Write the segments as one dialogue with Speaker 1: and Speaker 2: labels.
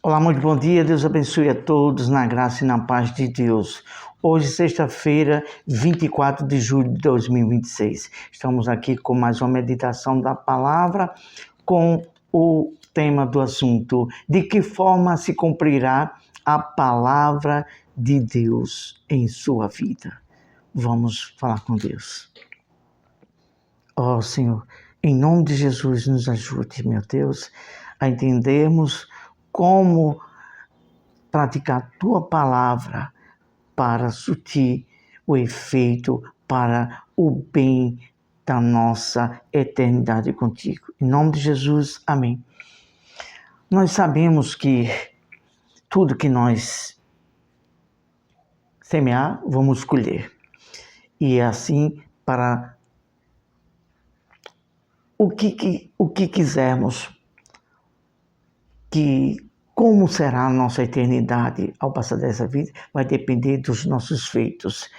Speaker 1: Olá, muito bom dia, Deus abençoe a todos na graça e na paz de Deus. Hoje, sexta-feira, 24 de julho de 2026. Estamos aqui com mais uma meditação da palavra com o tema do assunto: de que forma se cumprirá a palavra de Deus em sua vida? Vamos falar com Deus. Ó Senhor, em nome de Jesus, nos ajude, meu Deus, a entendermos como praticar a tua palavra para surtir o efeito para o bem da nossa eternidade contigo. Em nome de Jesus, amém. Nós sabemos que tudo que nós semear, vamos colher. E é assim para o que quisermos, como será a nossa eternidade ao passar dessa vida, vai depender dos nossos feitos,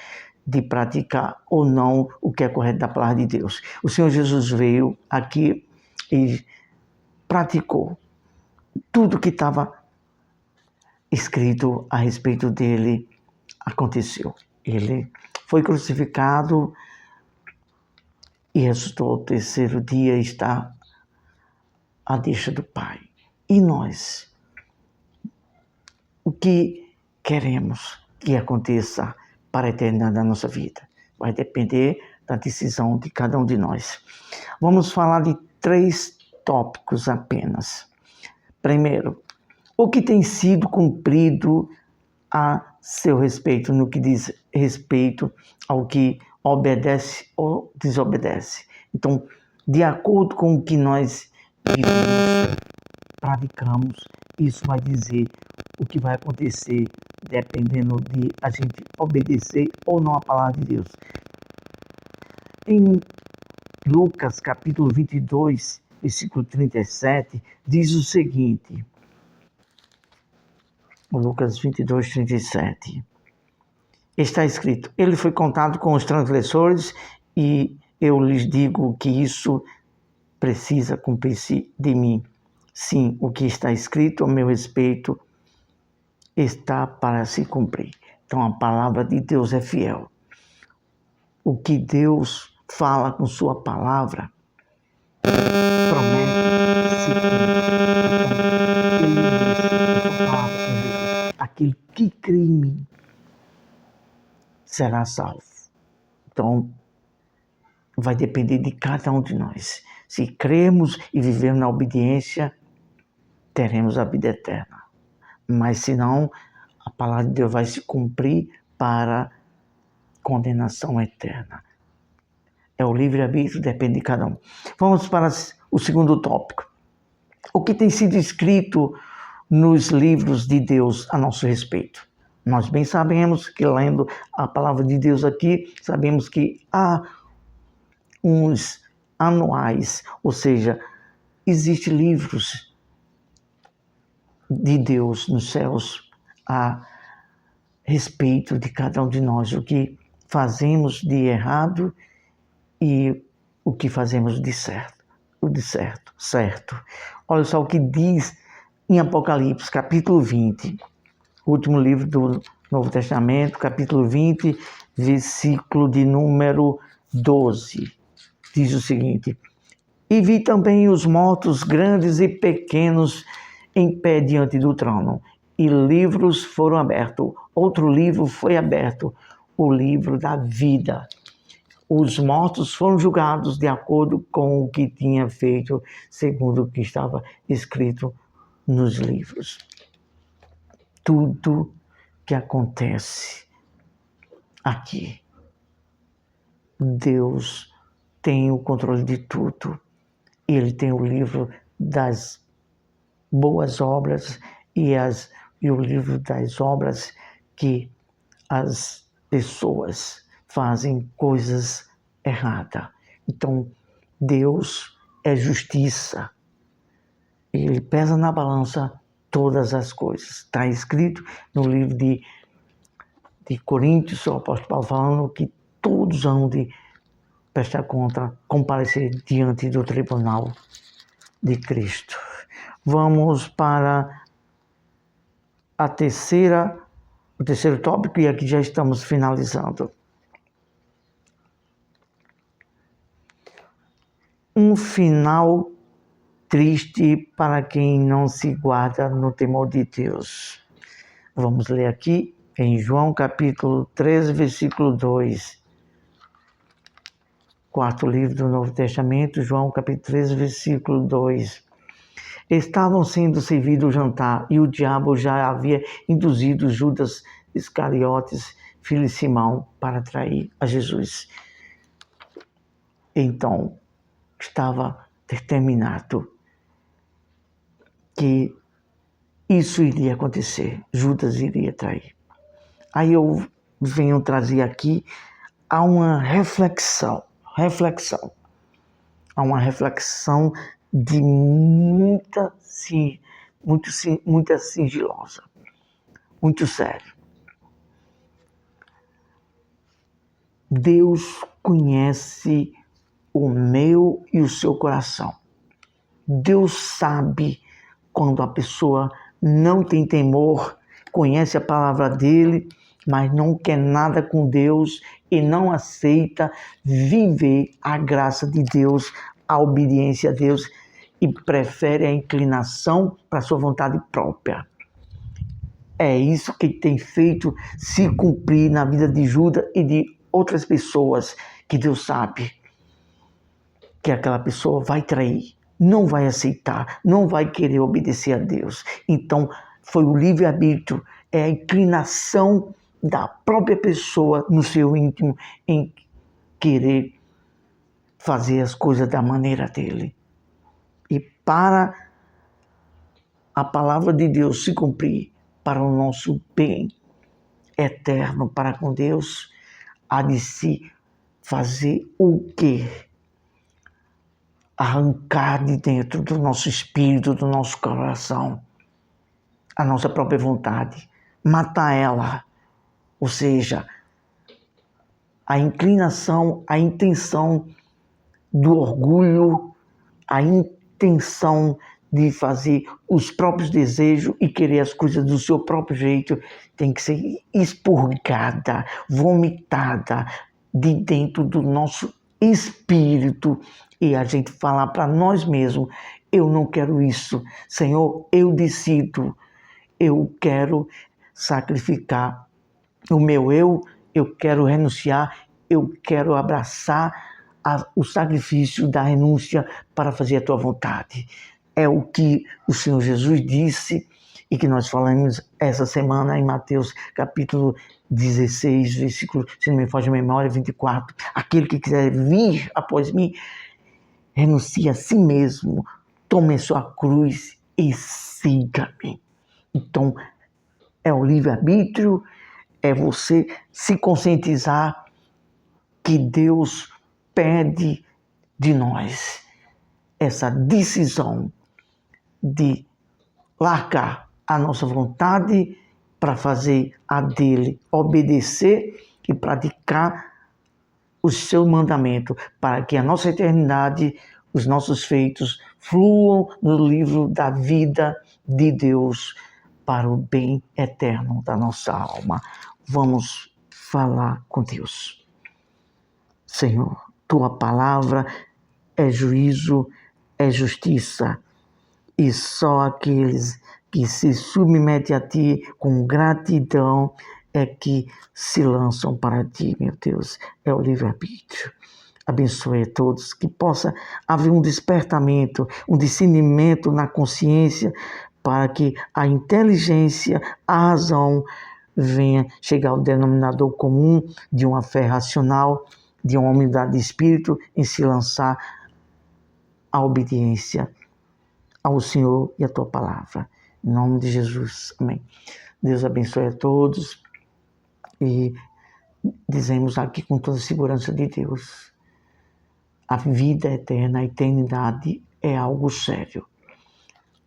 Speaker 1: de praticar ou não o que é correto da palavra de Deus. O Senhor Jesus veio aqui e praticou tudo que estava escrito a respeito dele, aconteceu. Ele foi crucificado e ressuscitou ao terceiro dia, está à destra do Pai. E nós? O que queremos que aconteça para a eternidade da nossa vida? Vai depender da decisão de cada um de nós. Vamos falar de 3 tópicos apenas. Primeiro, o que tem sido cumprido a seu respeito, no que diz respeito ao que obedece ou desobedece. Então, de acordo com o que nós vivemos, praticamos, isso vai dizer o que vai acontecer dependendo de a gente obedecer ou não a palavra de Deus. Em Lucas capítulo 22, versículo 37, diz o seguinte, Lucas 22, 37, está escrito: ele foi contado com os transgressores e eu lhes digo que isso precisa cumprir-se de mim. Sim, o que está escrito a meu respeito está para se cumprir. Então a palavra de Deus é fiel. O que Deus fala com sua palavra promete se cumprir. Então, ele disse com sua palavra: aquele que crê em mim será salvo. Então vai depender de cada um de nós. Se cremos e vivemos na obediência, teremos a vida eterna. Mas se não, a palavra de Deus vai se cumprir para condenação eterna. É o livre-arbítrio, depende de cada um. Vamos para o segundo tópico. O que tem sido escrito nos livros de Deus a nosso respeito? Nós bem sabemos que, lendo a palavra de Deus aqui, sabemos que há uns anuais, ou seja, existem livros de Deus nos céus a respeito de cada um de nós, o que fazemos de errado e o que fazemos de certo, certo. Olha só o que diz em Apocalipse, capítulo 20, último livro do Novo Testamento, capítulo 20, versículo de número 12. Diz o seguinte: e vi também os mortos grandes e pequenos em pé diante do trono, e livros foram abertos. Outro livro foi aberto, o livro da vida. Os mortos foram julgados de acordo com o que tinha feito, segundo o que estava escrito nos livros. Tudo que acontece aqui, Deus tem o controle de tudo. Ele tem o livro das boas obras e o livro das obras que as pessoas fazem coisas erradas. Então, Deus é justiça. Ele pesa na balança todas as coisas. Está escrito no livro de Coríntios, o apóstolo Paulo falando que todos hão de prestar conta, comparecer diante do tribunal de Cristo. Vamos para o terceiro tópico, e aqui já estamos finalizando. Um final triste para quem não se guarda no temor de Deus. Vamos ler aqui em João capítulo 13, versículo 2. Quarto livro do Novo Testamento, João capítulo 13, versículo 2. Estavam sendo servido o jantar e o diabo já havia induzido Judas Iscariotes, filho de Simão, para trair a Jesus. Então, estava determinado que isso iria acontecer, Judas iria trair. Aí eu venho trazer aqui a uma reflexão, a uma reflexão de muita sigilosa, muito sério. Deus conhece o meu e o seu coração. Deus sabe quando a pessoa não tem temor, conhece a palavra dele, mas não quer nada com Deus e não aceita viver a graça de Deus, a obediência a Deus, e prefere a inclinação para a sua vontade própria. É isso que tem feito se cumprir na vida de Judas e de outras pessoas que Deus sabe que aquela pessoa vai trair, não vai aceitar, não vai querer obedecer a Deus. Então, foi o livre-arbítrio, é a inclinação da própria pessoa no seu íntimo em querer fazer as coisas da maneira dele. E para a palavra de Deus se cumprir, para o nosso bem eterno para com Deus, há de se fazer o quê? Arrancar de dentro do nosso espírito, do nosso coração, a nossa própria vontade, matar ela, ou seja, a inclinação, a intenção do orgulho, a intenção de fazer os próprios desejos e querer as coisas do seu próprio jeito, tem que ser expurgada, vomitada de dentro do nosso espírito, e a gente falar para nós mesmos: eu não quero isso, Senhor, eu decido, eu quero sacrificar o meu eu quero renunciar, eu quero abraçar o sacrifício da renúncia para fazer a tua vontade. É o que o Senhor Jesus disse e que nós falamos essa semana em Mateus capítulo 16, versículo, se não me foge a memória, 24. Aquele que quiser vir após mim, renuncie a si mesmo, tome a sua cruz e siga-me. Então, é o livre-arbítrio, é você se conscientizar que Deus pede de nós essa decisão de largar a nossa vontade para fazer a dele, obedecer e praticar o seu mandamento, para que a nossa eternidade, os nossos feitos, fluam no livro da vida de Deus para o bem eterno da nossa alma. Vamos falar com Deus. Senhor, tua palavra é juízo, é justiça, e só aqueles que se submetem a ti com gratidão é que se lançam para ti, meu Deus. É o livre-arbítrio. Abençoe a todos, que possa haver um despertamento, um discernimento na consciência, para que a inteligência, a razão venha chegar ao denominador comum de uma fé racional, de uma humildade de espírito, em se lançar à obediência ao Senhor e à tua palavra. Em nome de Jesus. Amém. Deus abençoe a todos e dizemos aqui com toda a segurança de Deus: a vida eterna, a eternidade é algo sério.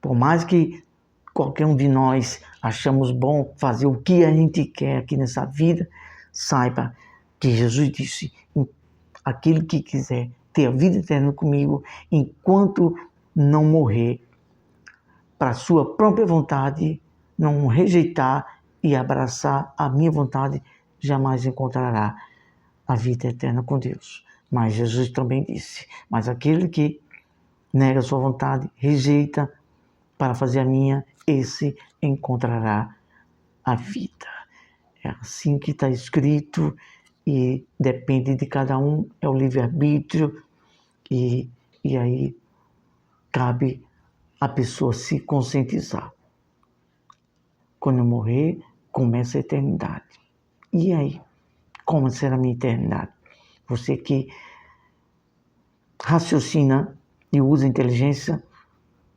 Speaker 1: Por mais que qualquer um de nós achamos bom fazer o que a gente quer aqui nessa vida, saiba que Jesus disse: aquele que quiser ter a vida eterna comigo, enquanto não morrer para a sua própria vontade, não rejeitar e abraçar a minha vontade, jamais encontrará a vida eterna com Deus. Mas Jesus também disse, mas aquele que nega a sua vontade, rejeita para fazer a minha, esse encontrará a vida. É assim que está escrito e depende de cada um, é o livre-arbítrio e aí cabe a pessoa se conscientizar. Quando eu morrer, começa a eternidade. E aí? Como será a minha eternidade? Você que raciocina e usa inteligência,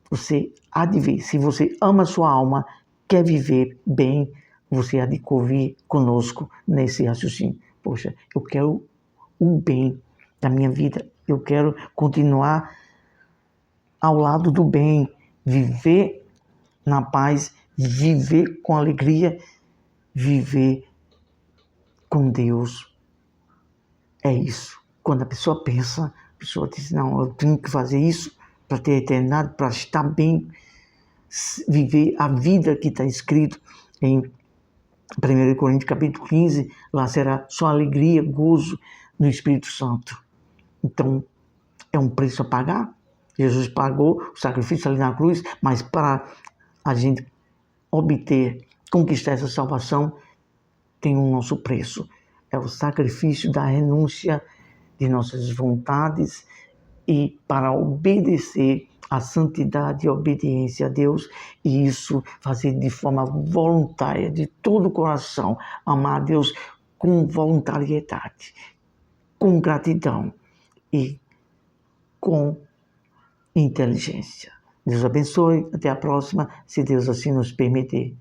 Speaker 1: você há de ver. Se você ama a sua alma, quer viver bem, você há de convir conosco nesse raciocínio. Poxa, eu quero o bem da minha vida. Eu quero continuar ao lado do bem, viver na paz, viver com alegria, viver com Deus. É isso. Quando a pessoa pensa, a pessoa diz, não, eu tenho que fazer isso para ter eternidade, para estar bem, viver a vida que está escrito em 1 Coríntios capítulo 15, lá será só alegria, gozo no Espírito Santo. Então, é um preço a pagar. Jesus pagou o sacrifício ali na cruz, mas para a gente obter, conquistar essa salvação, tem um nosso preço. É o sacrifício da renúncia de nossas vontades e para obedecer a santidade e a obediência a Deus, e isso fazer de forma voluntária, de todo o coração, amar a Deus com voluntariedade, com gratidão e com inteligência. Deus abençoe, até a próxima, se Deus assim nos permitir.